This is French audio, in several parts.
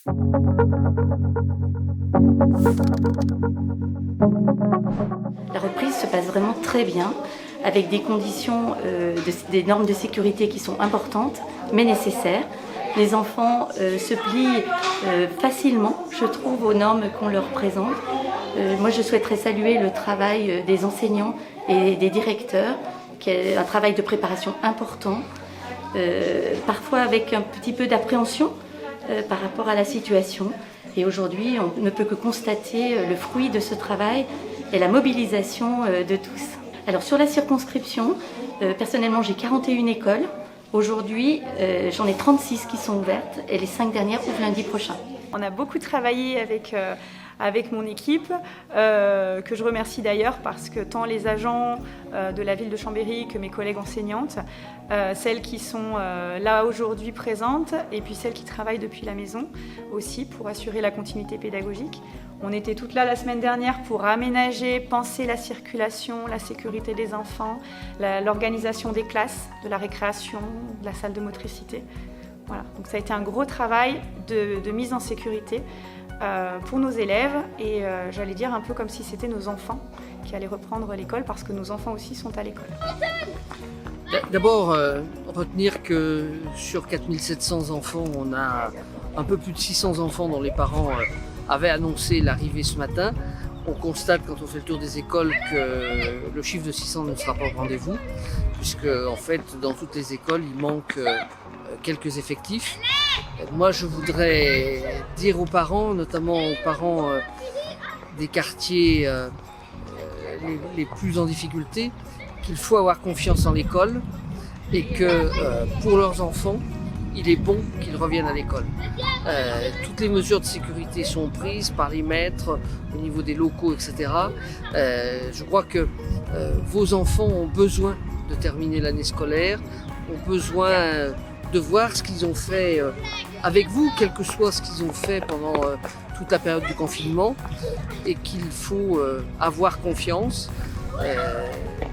La reprise se passe vraiment très bien, avec des conditions, des normes de sécurité qui sont importantes, mais nécessaires. Les enfants se plient facilement, je trouve, aux normes qu'on leur présente. Moi, je souhaiterais saluer le travail des enseignants et des directeurs, qui est un travail de préparation important, parfois avec un petit peu d'appréhension par rapport à la situation. Et aujourd'hui, on ne peut que constater le fruit de ce travail et la mobilisation de tous. Alors sur la circonscription, personnellement j'ai 41 écoles. Aujourd'hui, j'en ai 36 qui sont ouvertes et les 5 dernières ouvrent lundi prochain. On a beaucoup travaillé avec mon équipe, que je remercie d'ailleurs parce que tant les agents de la ville de Chambéry que mes collègues enseignantes, celles qui sont là aujourd'hui présentes et puis celles qui travaillent depuis la maison aussi pour assurer la continuité pédagogique. On était toutes là la semaine dernière pour aménager, penser la circulation, la sécurité des enfants, l'organisation des classes, de la récréation, de la salle de motricité. Voilà. Donc ça a été un gros travail de mise en sécurité pour nos élèves et j'allais dire un peu comme si c'était nos enfants qui allaient reprendre l'école parce que nos enfants aussi sont à l'école. D'abord, retenir que sur 4700 enfants, on a un peu plus de 600 enfants dont les parents avaient annoncé l'arrivée ce matin. On constate quand on fait le tour des écoles que le chiffre de 600 ne sera pas au rendez-vous, puisque en fait dans toutes les écoles il manque quelques effectifs. Moi je voudrais dire aux parents, notamment aux parents des quartiers les plus en difficulté, qu'il faut avoir confiance en l'école et que pour leurs enfants, il est bon qu'ils reviennent à l'école. Toutes les mesures de sécurité sont prises par les maîtres au niveau des locaux, etc. Je crois que vos enfants ont besoin de terminer l'année scolaire, ont besoin de voir ce qu'ils ont fait avec vous, quel que soit ce qu'ils ont fait pendant toute la période du confinement, et qu'il faut avoir confiance.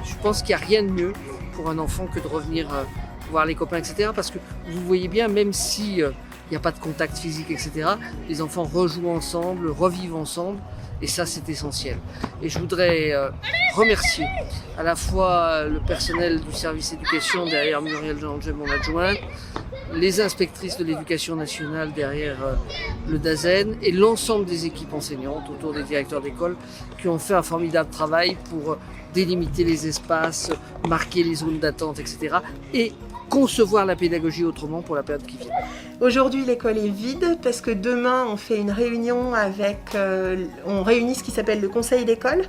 Je pense qu'il n'y a rien de mieux pour un enfant que de revenir voir les copains, etc. Parce que vous voyez bien, même si il n'y a pas de contact physique, etc., les enfants rejouent ensemble, revivent ensemble, et ça c'est essentiel. Et je voudrais remercier à la fois le personnel du service éducation derrière Muriel Jean-Angel, mon adjointe, les inspectrices de l'éducation nationale derrière le DAZEN et l'ensemble des équipes enseignantes autour des directeurs d'école qui ont fait un formidable travail pour délimiter les espaces, marquer les zones d'attente, etc. et concevoir la pédagogie autrement pour la période qui vient. Aujourd'hui, l'école est vide parce que demain, on fait une réunion on réunit ce qui s'appelle le conseil d'école.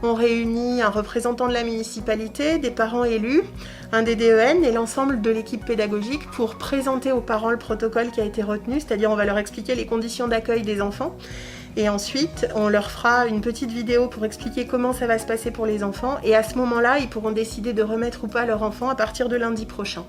On réunit un représentant de la municipalité, des parents élus, un des DEN et l'ensemble de l'équipe pédagogique pour présenter aux parents le protocole qui a été retenu, c'est-à-dire on va leur expliquer les conditions d'accueil des enfants. Et ensuite, on leur fera une petite vidéo pour expliquer comment ça va se passer pour les enfants. Et à ce moment-là, ils pourront décider de remettre ou pas leur enfant à partir de lundi prochain.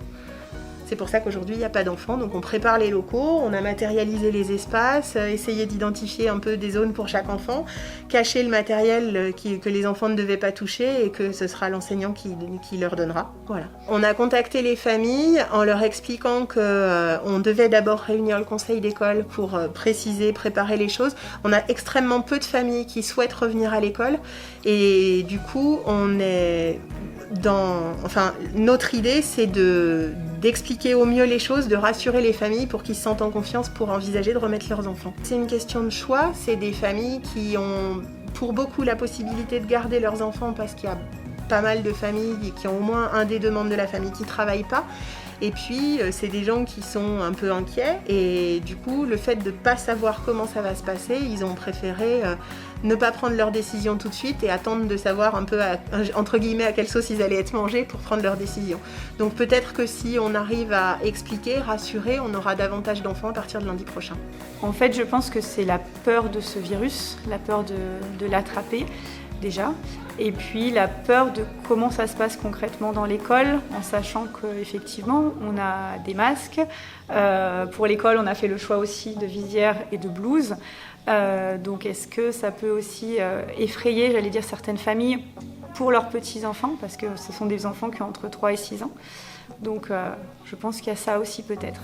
C'est pour ça qu'aujourd'hui, il n'y a pas d'enfants. Donc on prépare les locaux, on a matérialisé les espaces, essayé d'identifier un peu des zones pour chaque enfant, cacher le matériel que les enfants ne devaient pas toucher et que ce sera l'enseignant qui leur donnera. Voilà. On a contacté les familles en leur expliquant qu'on devait d'abord réunir le conseil d'école pour préciser, préparer les choses. On a extrêmement peu de familles qui souhaitent revenir à l'école et du coup, notre idée, c'est d'expliquer au mieux les choses, de rassurer les familles pour qu'ils se sentent en confiance pour envisager de remettre leurs enfants. C'est une question de choix, c'est des familles qui ont pour beaucoup la possibilité de garder leurs enfants parce qu'il y a pas mal de familles qui ont au moins un des deux membres de la famille qui ne travaille pas. Et puis, c'est des gens qui sont un peu inquiets et du coup, le fait de ne pas savoir comment ça va se passer, ils ont préféré ne pas prendre leur décision tout de suite et attendre de savoir un peu, entre guillemets, à quelle sauce ils allaient être mangés pour prendre leur décision. Donc peut-être que si on arrive à expliquer, rassurer, on aura davantage d'enfants à partir de lundi prochain. En fait, je pense que c'est la peur de ce virus, la peur de l'attraper déjà, et puis la peur de comment ça se passe concrètement dans l'école, en sachant qu'effectivement on a des masques. Pour l'école, on a fait le choix aussi de visières et de blouses. Donc est-ce que ça peut aussi effrayer, j'allais dire, certaines familles pour leurs petits-enfants, parce que ce sont des enfants qui ont entre 3 et 6 ans. Donc je pense qu'il y a ça aussi peut-être.